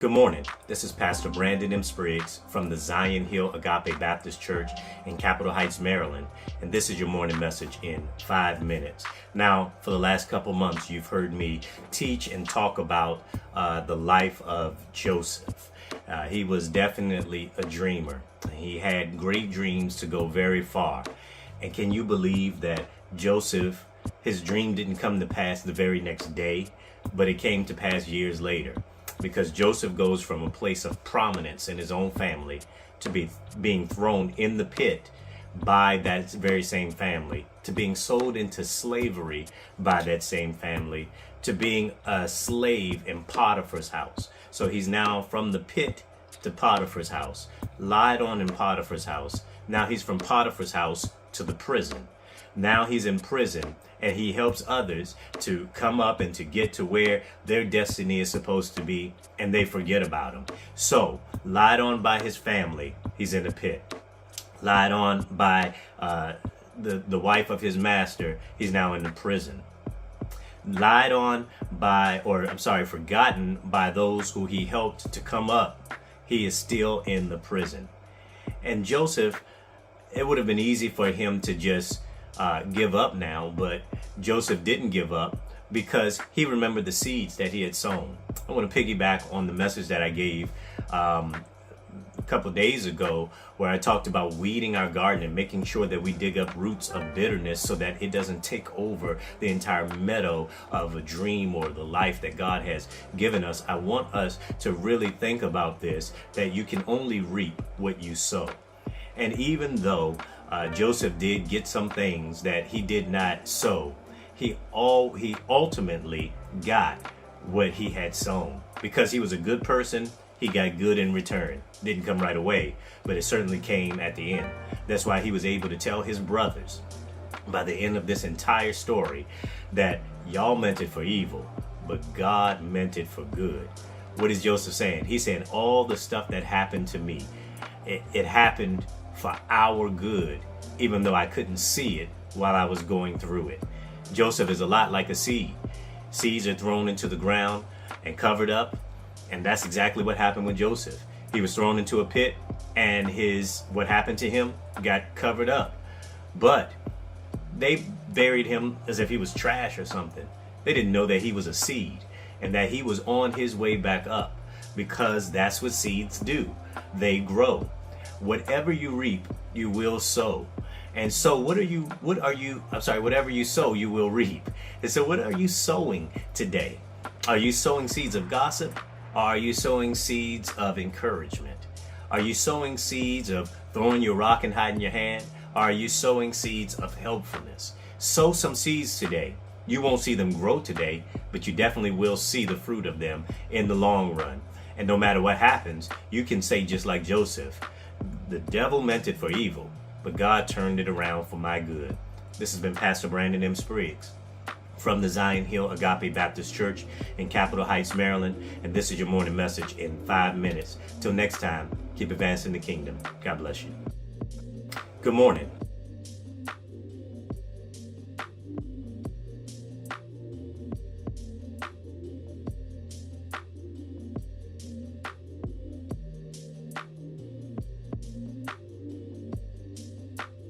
Good morning. This is Pastor Brandon M. Spriggs from the Zion Hill Agape Baptist Church in Capitol Heights, Maryland, and this is your morning message in 5 minutes. Now, for the last couple months, you've heard me teach and talk about the life of Joseph. He was definitely a dreamer. He had great dreams to go very far. And can you believe that Joseph, his dream didn't come to pass the very next day, but it came to pass years later? Because Joseph goes from a place of prominence in his own family to being thrown in the pit by that very same family, to being sold into slavery by that same family, to being a slave in Potiphar's house. So he's now from the pit to Potiphar's house, lied on in Potiphar's house. Now he's from Potiphar's house to the prison. Now he's in prison, and he helps others to come up and to get to where their destiny is supposed to be, and they forget about him. So, lied on by his family, he's in the pit. Lied on by the wife of his master, he's now in the prison. Lied on by, forgotten by those who he helped to come up, he is still in the prison. And Joseph, it would have been easy for him to just give up now, but Joseph didn't give up because he remembered the seeds that he had sown. I want to piggyback on the message that I gave a couple days ago, where I talked about weeding our garden and making sure that we dig up roots of bitterness so that it doesn't take over the entire meadow of a dream or the life that God has given us. I want us to really think about this, that you can only reap what you sow. And even though Joseph did get some things that he did not sow, he ultimately got what he had sown. Because he was a good person, he got good in return. Didn't come right away, but it certainly came at the end. That's why he was able to tell his brothers by the end of this entire story that y'all meant it for evil, but God meant it for good. What is Joseph saying? He's saying all the stuff that happened to me, it happened for our good, even though I couldn't see it while I was going through it. Joseph is a lot like a seed. Seeds are thrown into the ground and covered up, and that's exactly what happened with Joseph. He was thrown into a pit, and what happened to him got covered up. But they buried him as if he was trash or something. They didn't know that he was a seed and that he was on his way back up, because that's what seeds do. They grow. Whatever you reap, you will sow. And so whatever you sow, you will reap. And so what are you sowing today? Are you sowing seeds of gossip? Or are you sowing seeds of encouragement? Are you sowing seeds of throwing your rock and hiding your hand? Or are you sowing seeds of helpfulness? Sow some seeds today. You won't see them grow today, but you definitely will see the fruit of them in the long run. And no matter what happens, you can say just like Joseph, the devil meant it for evil, but God turned it around for my good. This has been Pastor Brandon M. Spriggs from the Zion Hill Agape Baptist Church in Capitol Heights, Maryland, and this is your morning message in 5 minutes. Till next time, keep advancing the kingdom. God bless you. Good morning.